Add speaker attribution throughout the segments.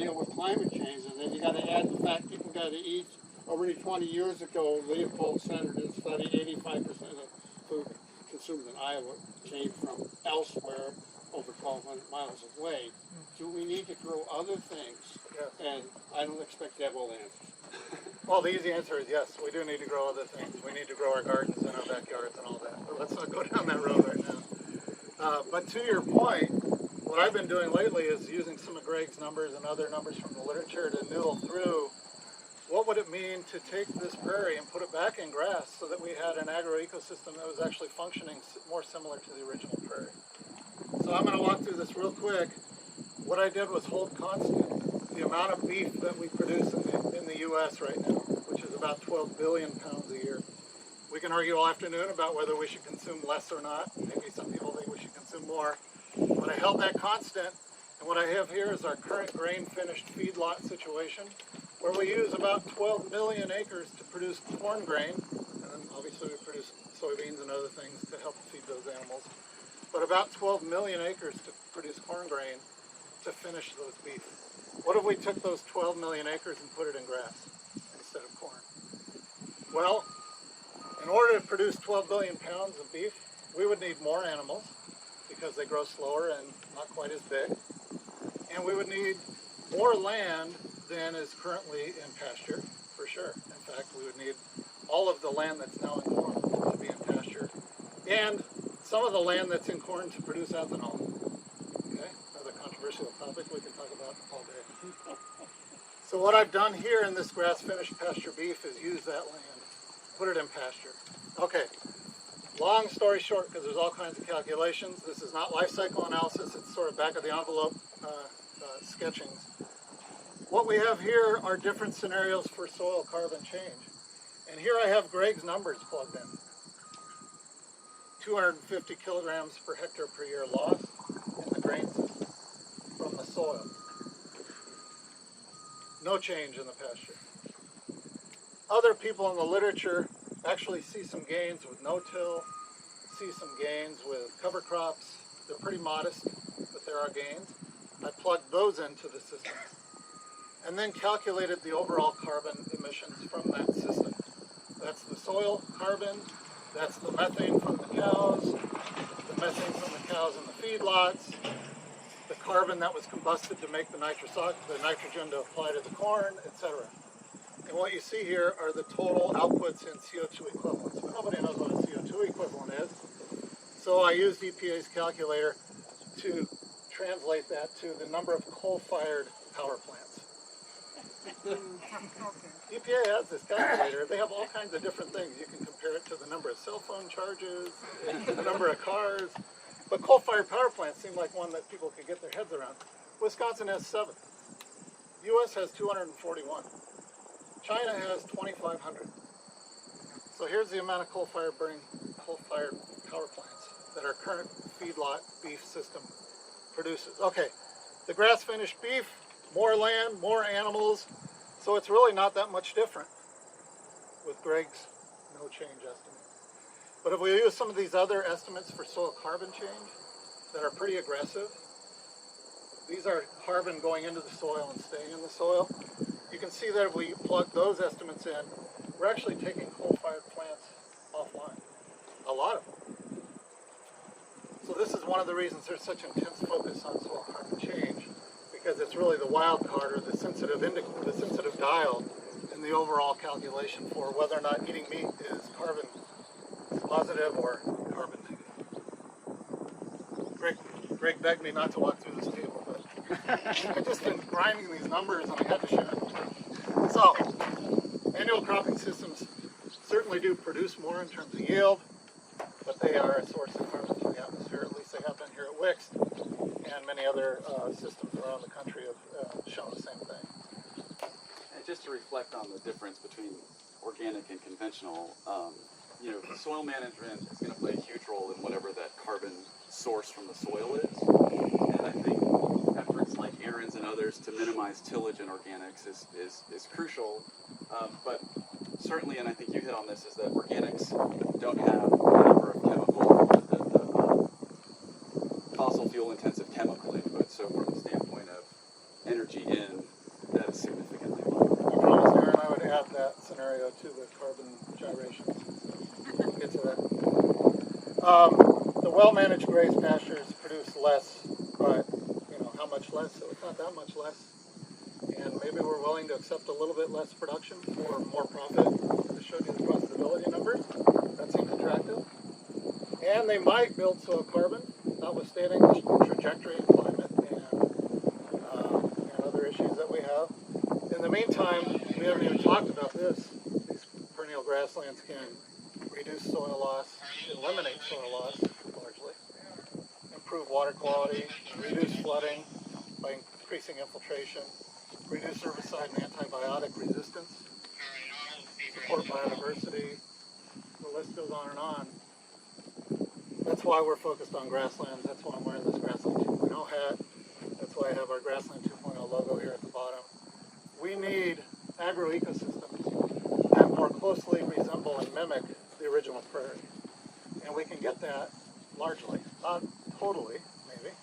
Speaker 1: deal with climate change, and then you got to add the fact people got to eat. Already 20 years ago, Leopold Center did a study, 85% of food consumed in Iowa came from elsewhere, over 1,200 miles away. Do we need to grow other things?
Speaker 2: Yes.
Speaker 1: And I don't expect to have all the answers.
Speaker 2: Well, the easy answer is yes, we do need to grow other things. We need to grow our gardens and our backyards and all that. But let's not go down that road right now. But to your point, what I've been doing lately is using some of Greg's numbers and other numbers from the literature to noodle through what would it mean to take this prairie and put it back in grass so that we had an agroecosystem that was actually functioning more similar to the original prairie. So I'm going to walk through this real quick. What I did was hold constant the amount of beef that we produce in the U.S. right now, which is about 12 billion pounds a year. We can argue all afternoon about whether we should consume less or not. Maybe some people think we should consume more. But I held that constant, and what I have here is our current grain-finished feedlot situation, where we use about 12 million acres to produce corn grain, and then obviously we produce soybeans and other things to help feed those animals. But about 12 million acres to produce corn grain to finish those beef. What if we took those 12 million acres and put it in grass instead of corn? Well, in order to produce 12 billion pounds of beef, we would need more animals because they grow slower and not quite as big. And we would need more land than is currently in pasture, for sure. In fact, we would need all of the land that's now in corn to be in pasture, and some of the land that's in corn to produce ethanol. Okay, another controversial topic we can talk about all day. So what I've done here in this grass-finished pasture beef is use that land, put it in pasture. Okay, long story short, because there's all kinds of calculations. This is not life cycle analysis. It's sort of back of the envelope sketchings. What we have here are different scenarios for soil carbon change. And here I have Greg's numbers plugged in. 250 kilograms per hectare per year lost in the grain system from the soil. No change in the pasture. Other people in the literature actually see some gains with no-till, see some gains with cover crops. They're pretty modest, but there are gains. I plugged those into the system and then calculated the overall carbon emissions from that system. That's the soil carbon, that's the methane from the cows, the methane from the cows in the feedlots, the carbon that was combusted to make the nitrogen to apply to the corn, etc. And what you see here are the total outputs in CO2 equivalents. But nobody knows what a CO2 equivalent is. So I used EPA's calculator to translate that to the number of coal-fired power plants. EPA has this calculator. They have all kinds of different things. You can compare it to the number of cell phone charges, the number of cars. But coal-fired power plants seem like one that people could get their heads around. Wisconsin has 7. The U.S. has 241. China has 2,500. So here's the amount of coal-fired power plants that our current feedlot beef system produces. Okay, the grass-finished beef, more land, more animals, so it's really not that much different with Greg's no change estimate. But if we use some of these other estimates for soil carbon change that are pretty aggressive, these are carbon going into the soil and staying in the soil. You can see that if we plug those estimates in, we're actually taking coal-fired plants offline. A lot of them. So this is one of the reasons there's such intense focus on soil carbon change, because it's really the wild card, or the sensitive dial in the overall calculation for whether or not eating meat is carbon positive or carbon negative. Greg begged me not to walk through this table, but I've just been grinding these numbers and I had to share it. So, annual cropping systems certainly do produce more in terms of yield, but they are a source of carbon to the atmosphere. At least they have been here at WICST, and many other systems around the country have shown the same thing.
Speaker 3: And just to reflect on the difference between organic and conventional, soil management is going to play a huge role in whatever that carbon source from the soil is. And I think efforts like Aaron's and others to minimize tillage in organics is crucial. But certainly, and I think you hit on this, is that organics don't have the number of chemical, the fossil fuel intensive chemical input. So from the standpoint of energy in,
Speaker 2: to the carbon gyrations. We'll get to that. The well-managed grazed pastures produce less, but how much less? So it's not that much less. And maybe we're willing to accept a little bit less production for more profit. I showed you the profitability numbers. That seems attractive. And they might build soil carbon, notwithstanding the trajectory in climate and other issues that we have. In the meantime, we haven't even talked about this. These perennial grasslands can reduce soil loss, eliminate soil loss largely, improve water quality, reduce flooding by increasing infiltration, reduce herbicide and antibiotic resistance, support biodiversity. The list goes on and on. That's why we're focused on grasslands. That's why I'm wearing this Grassland 2.0 hat. That's why I have our Grassland 2.0 logo here at the bottom. We need agroecosystems that more closely resemble and mimic the original prairie. And we can get that largely, not totally, maybe,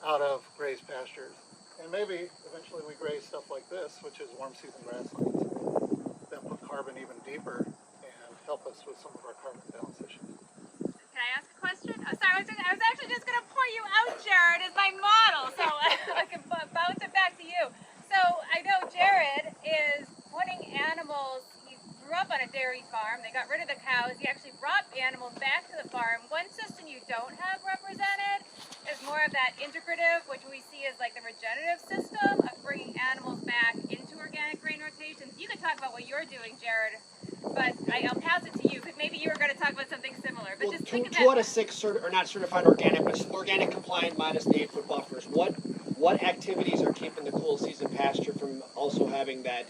Speaker 2: out of grazed pastures. And maybe eventually we graze stuff like this, which is warm season grasslands, that put carbon even deeper and help us with some of our carbon balance issues.
Speaker 4: Can I ask a question? Oh, sorry, I was actually just going to point you out, Jared, as my model, so I can bounce it back to you. So I know Jared is putting animals, he grew up on a dairy farm, they got rid of the cows, he actually brought animals back to the farm. One system you don't have represented is more of that integrative, which we see as like the regenerative system of bringing animals back into organic grain rotations. You could talk about what you're doing, Jared, but I'll pass it to you, because maybe you were going to talk about something similar. But
Speaker 5: Well,
Speaker 4: just think of
Speaker 5: two out
Speaker 4: that.
Speaker 5: of 6 are not certified organic, but organic compliant minus the 8-foot buffers. What activities are keeping the cool season pasture from also having that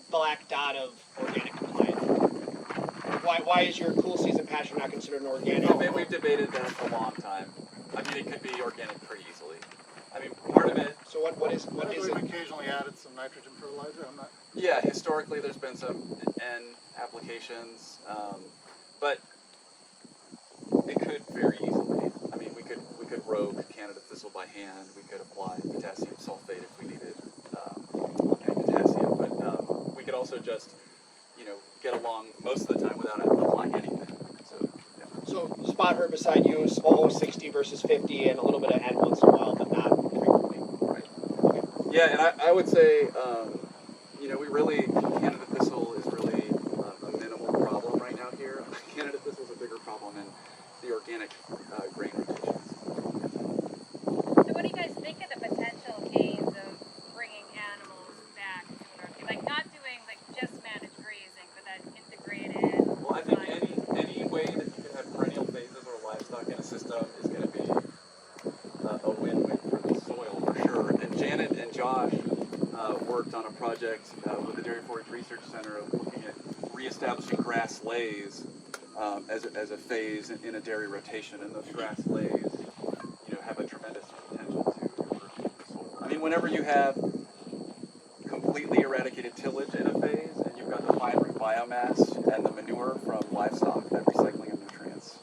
Speaker 5: black dot of organic compliant? Why is your cool season pasture not considered an organic?
Speaker 3: I mean, we've debated that for a long time. I mean, it could be organic pretty easily. I mean, part of it.
Speaker 5: So what is
Speaker 2: We've
Speaker 5: it?
Speaker 2: occasionally added some nitrogen fertilizer. I'm not.
Speaker 3: Yeah, historically there's been some N applications, but it could very easily. I mean, we could rogue Canada thistle by hand. We could apply potassium sulfate if we needed any potassium, but we could also just get along most of the time without applying anything. So yeah.
Speaker 5: So spot herbicide use, 60 versus 50, and a little bit of N once in a while, but not frequently.
Speaker 3: Right. Yeah, and I would say, we really, Canada thistle is really a minimal problem right now here. Canada thistle is a bigger problem in the organic grain rotations.
Speaker 4: So what do you guys think of the potential gains of bringing animals back to an like not doing like just managed grazing, but that integrated?
Speaker 3: Well, I think any way that you can have perennial phases or livestock in a system is going to be a win-win for the soil for sure. And Janet and Josh worked on a project with the Dairy Forage Research Center of looking at reestablishing grass lays as a phase in a dairy rotation, and those grass lays, have a tremendous potential to improve the soil. I mean, whenever you have completely eradicated tillage in a phase, and you've got the fine root biomass and the manure from livestock, that recycling of nutrients.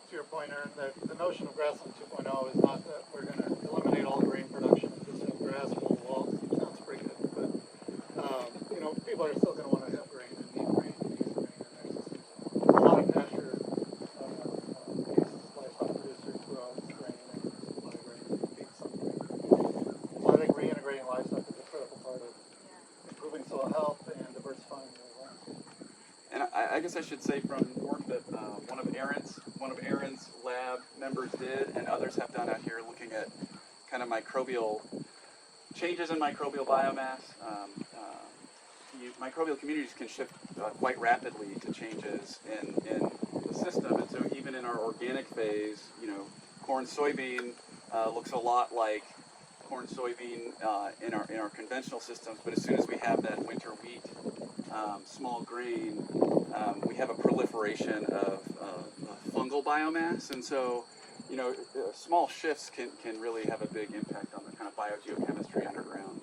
Speaker 2: To your point, Aaron, the notion of Grassland 2.0 is not that we're going to eliminate all grain production and just have grass wall to wall. Sounds pretty good, but people are still going to want to have grain and need grain and use grain in their systems. A lot of pasture livestock producers grow grain and supply grain and feed some grain. So I think reintegrating livestock is a critical part of improving soil health and diversifying the landscape.
Speaker 3: And I guess I should say from work that one of Aaron's lab members did, and others have done out here, looking at kind of microbial changes in microbial biomass. Microbial communities can shift quite rapidly to changes in the system, and so even in our organic phase, corn soybean looks a lot like corn soybean in our conventional systems, but as soon as we have that winter wheat small grain, we have a proliferation of fungal biomass, and so small shifts can really have a big impact on the kind of biogeochemistry underground.